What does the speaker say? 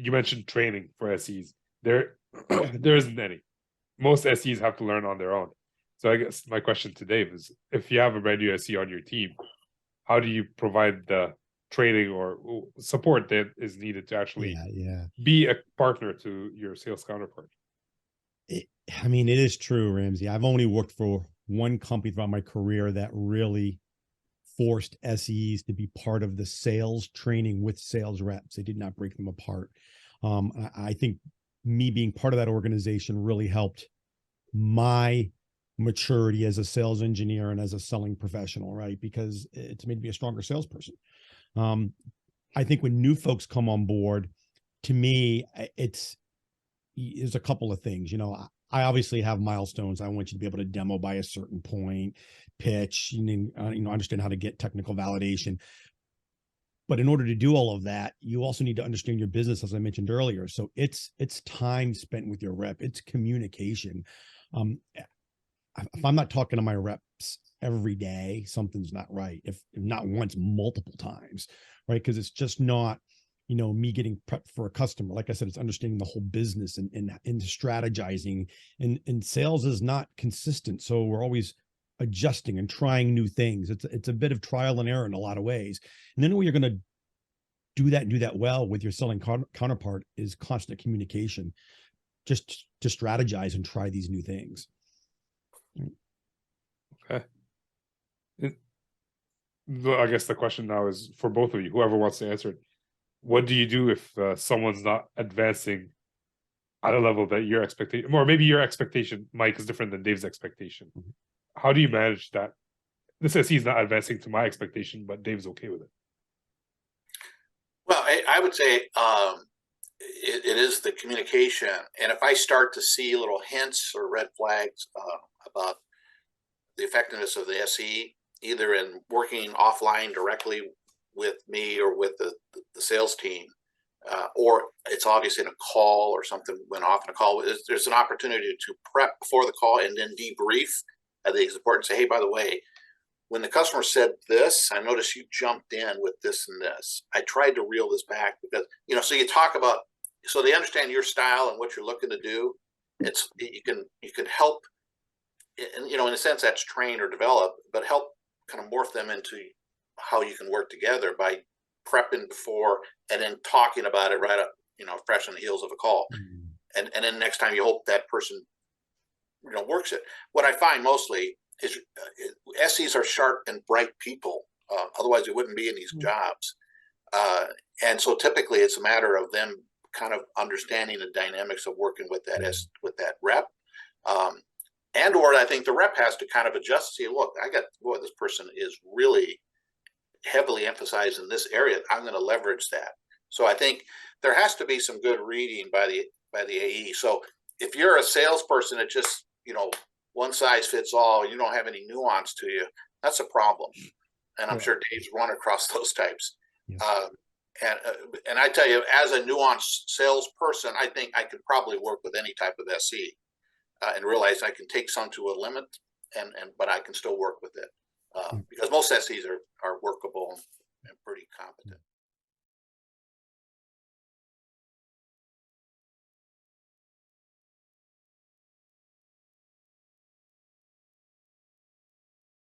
you mentioned training for SEs. There isn't any. Most SEs have to learn on their own. So I guess my question to Dave is, if you have a brand new SE on your team, how do you provide the training or support that is needed to actually be a partner to your sales counterpart? It is true, Ramsey. I've only worked for one company throughout my career that really forced SEs to be part of the sales training with sales reps. They did not break them apart. I think me being part of that organization really helped my maturity as a sales engineer and as a selling professional, right? Because it's made me a stronger salesperson. I think when new folks come on board, to me, there's a couple of things. I obviously have milestones. I want you to be able to demo by a certain point, pitch, understand how to get technical validation. But in order to do all of that, you also need to understand your business, as I mentioned earlier. So it's time spent with your rep. It's communication. If I'm not talking to my reps every day, something's not right. If not once, multiple times, right? Because it's just not, me getting prepped for a customer. Like I said, it's understanding the whole business and strategizing. And sales is not consistent. So we're always adjusting and trying new things. It's a bit of trial and error in a lot of ways. And then when you're going to do that well with your selling counterpart is constant communication, just to strategize and try these new things. Okay. I guess the question now is for both of you, whoever wants to answer it. What do you do if someone's not advancing at a level that your expectation, or maybe your expectation, Mike, is different than Dave's expectation? Mm-hmm. How do you manage that? This SE is not advancing to my expectation, but Dave's okay with it. Well, I would say it is the communication. And if I start to see little hints or red flags about the effectiveness of the SE, either in working offline directly with me or with the sales team, or it's obviously in a call or something went off in a call, there's an opportunity to prep before the call and then debrief. I think it's important to say, hey, by the way, when the customer said this, I noticed you jumped in with this and this. I tried to reel this back because, so you talk about, so they understand your style and what you're looking to do. You can help, and in a sense that's train or develop, but help kind of morph them into how you can work together by prepping before and then talking about it right up, fresh on the heels of a call. Mm-hmm. And then next time you hope that person, works it. What I find mostly is SEs are sharp and bright people. Otherwise they wouldn't be in these jobs. And so typically it's a matter of them kind of understanding the dynamics of working with that rep. And or I think the rep has to kind of adjust to see, look, this person is really heavily emphasized in this area. I'm going to leverage that. So I think there has to be some good reading by the AE. So if you're a salesperson that just, one size fits all, you don't have any nuance to you, that's a problem. And I'm sure Dave's run across those types. Yeah. And I tell you, as a nuanced salesperson, I think I could probably work with any type of SE and realize I can take some to a limit, but I can still work with it because most SEs are workable.